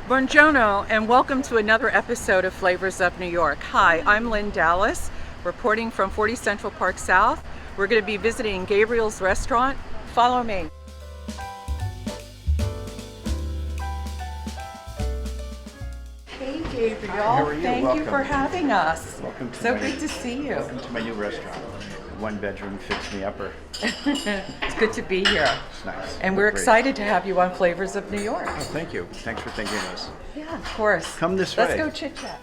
Buongiorno and welcome to another episode of Flavors of New York. Hi, I'm Lynn Dallas, reporting from 40 Central Park South. We're going to be visiting Gabriel's restaurant. Follow me. Hey Gabriel, How are you? thank you Welcome. for having us. Welcome to So my, good to see you. Welcome to my new restaurant. One bedroom fits me upper. It's good to be here. It's nice. And we're Great. excited to have you on Flavors of New York. Oh, thank you. Thanks for thinking of us. Yeah, of course. Come this Let's way. go chit chat.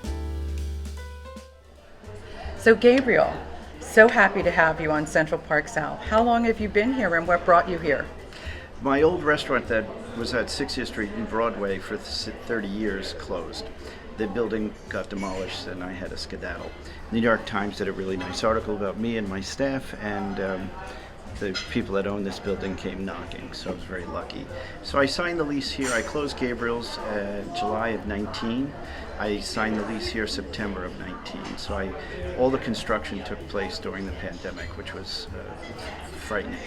So Gabriel, so happy to have you on Central Park South. How long have you been here and what brought you here? My old restaurant that was at 60th Street and Broadway for 30 years closed. The building got demolished and I had a skedaddle. The New York Times did a really nice article about me and my staff, and the people that own this building came knocking, so I was very lucky. So I signed the lease here. I closed Gabriel's July of 19. I signed the lease here September of 19. So all the construction took place during the pandemic, which was frightening.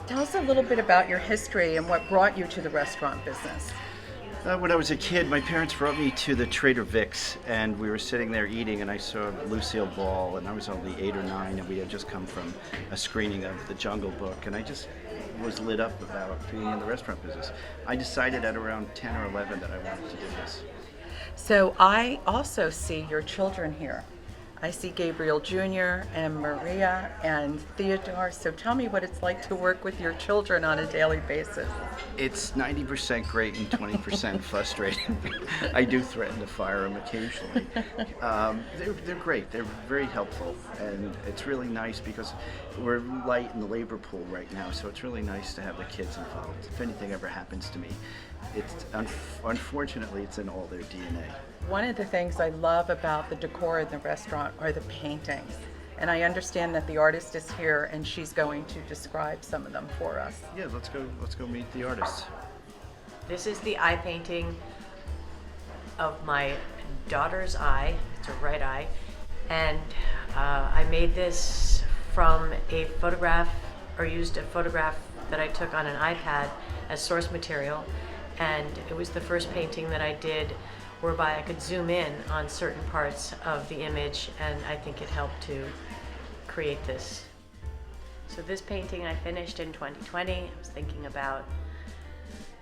Tell us a little bit about your history and what brought you to the restaurant business. When I was a kid, my parents brought me to the Trader Vic's, and we were sitting there eating, and I saw Lucille Ball, and I was only 8 or 9, and we had just come from a screening of The Jungle Book, and I just was lit up about being in the restaurant business. I decided at around 10 or 11 that I wanted to do this. So I also see your children here. I see Gabriel Jr. and Maria and Theodore. So tell me what it's like to work with your children on a daily basis. It's 90% great and 20% frustrating. I do threaten to fire them occasionally. They're great. They're very helpful, and it's really nice because we're light in the labor pool right now, so it's really nice to have the kids involved. If anything ever happens to me, unfortunately it's in all their DNA. One of the things I love about the decor in the restaurant are the paintings. And I understand that the artist is here and she's going to describe some of them for us. Yeah, let's go meet the artists. This is the eye painting of my daughter's eye. It's her right eye. And I made this from a photograph, or used a photograph that I took on an iPad as source material. And it was the first painting that I did whereby I could zoom in on certain parts of the image, and I think it helped to create this. So this painting I finished in 2020. I was thinking about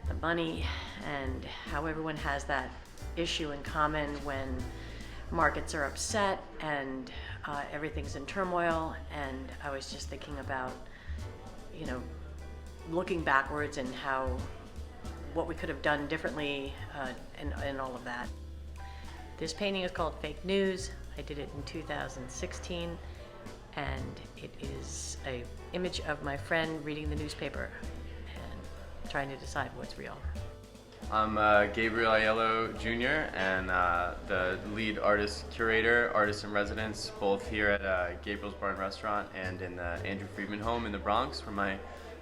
the money and how everyone has that issue in common when markets are upset and everything's in turmoil, and I was just thinking about, looking backwards and what we could have done differently and all of that. This painting is called Fake News. I did it in 2016, and it is an image of my friend reading the newspaper and trying to decide what's real. I'm Gabriel Aiello Jr. and the lead artist curator, artist in residence, both here at Gabriel's Bar and Restaurant and in the Andrew Friedman home in the Bronx, where my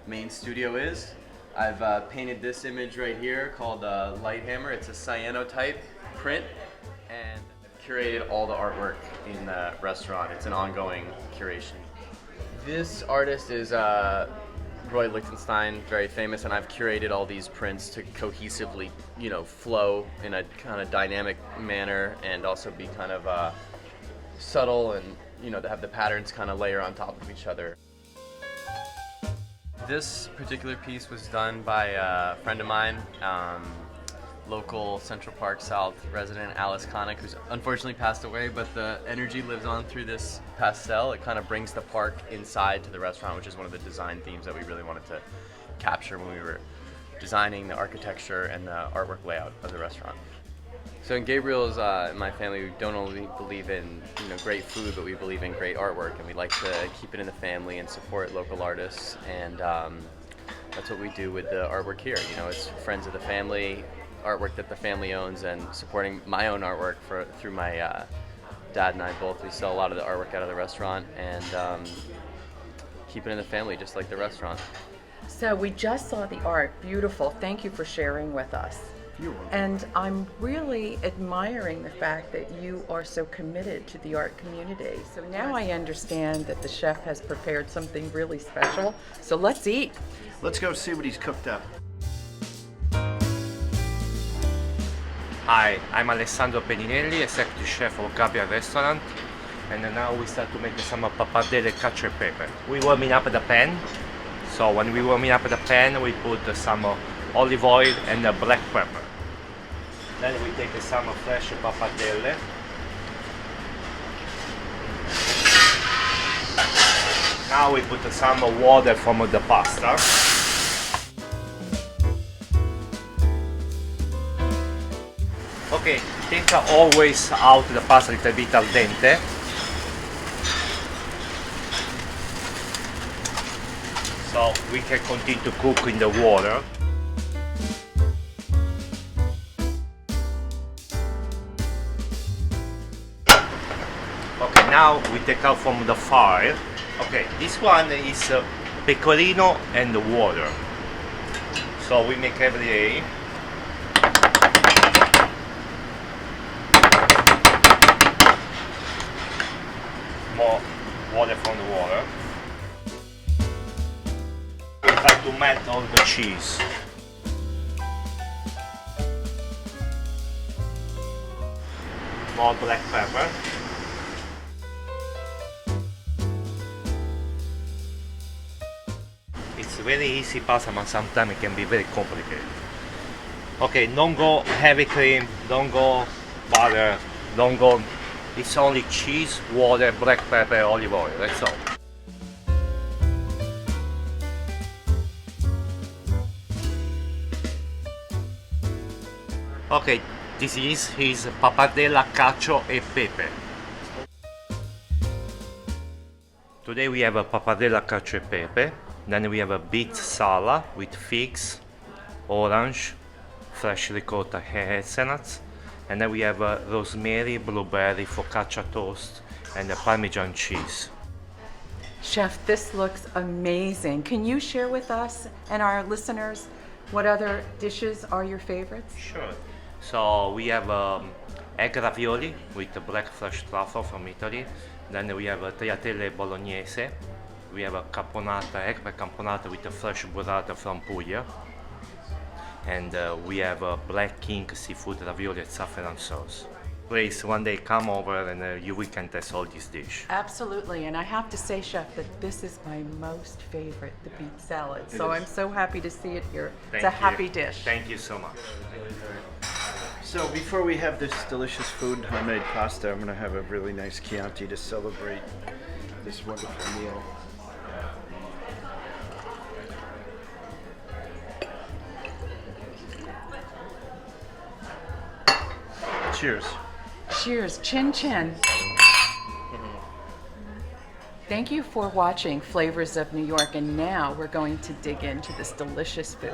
main studio is. I've painted this image right here called Lighthammer. It's a cyanotype print, and I've curated all the artwork in the restaurant. It's an ongoing curation. This artist is Roy Lichtenstein, very famous, and I've curated all these prints to cohesively, flow in a kind of dynamic manner, and also be kind of subtle, and to have the patterns kind of layer on top of each other. This particular piece was done by a friend of mine, local Central Park South resident Alice Connick, who's unfortunately passed away, but the energy lives on through this pastel. It kind of brings the park inside to the restaurant, which is one of the design themes that we really wanted to capture when we were designing the architecture and the artwork layout of the restaurant. So in Gabriel's, in my family, we don't only believe in great food, but we believe in great artwork, and we like to keep it in the family and support local artists, and that's what we do with the artwork here. It's friends of the family, artwork that the family owns, and supporting my own artwork through my dad and I both. We sell a lot of the artwork out of the restaurant and keep it in the family, just like the restaurant. So we just saw the art, beautiful. Thank you for sharing with us. You're welcome. And I'm really admiring the fact that you are so committed to the art community. So now I understand that the chef has prepared something really special. So let's eat. Let's go see what he's cooked up. Hi, I'm Alessandro Pedinelli, executive chef of Gabriel Restaurant, and now we start to make some pappardelle cacio e pepe. We warming up the pan, so when we warming up the pan, we put some olive oil and black pepper. Then we take some fresh pappardelle. Now we put some water from the pasta. Okay, take always out the pasta a little bit al dente. So we can continue to cook in the water. Okay, now we take out from the fire. Okay, this one is pecorino and water. So we make every day. More water from the water. We try to melt all the cheese. More black pepper. It's very easy pasta, but sometimes it can be very complicated. Okay, don't go heavy cream, don't go butter, don't go. It's only cheese, water, black pepper, olive oil, that's all. Okay, this is his pappardelle cacio e pepe. Today we have a pappardelle cacio e pepe, then we have a beet salad with figs, orange, fresh ricotta hazelnuts, and then we have rosemary, blueberry, focaccia toast, and Parmesan cheese. Chef, this looks amazing. Can you share with us and our listeners what other dishes are your favorites? Sure. So we have egg ravioli with the black fresh truffle from Italy. Then we have tagliatelle bolognese. We have a caponata, egg caponata with the fresh burrata from Puglia. And we have a black king seafood ravioli at saffron sauce. Please, one day come over and we can test all these dishes. Absolutely, and I have to say, Chef, that this is my most favorite, the beet salad. So is. I'm so happy to see it here. Thank It's a you. happy dish. Thank you so much. So before we have this delicious food, homemade pasta, I'm going to have a really nice Chianti to celebrate this wonderful meal. Cheers. Cheers, chin chin. Thank you for watching Flavors of New York, and now we're going to dig into this delicious food.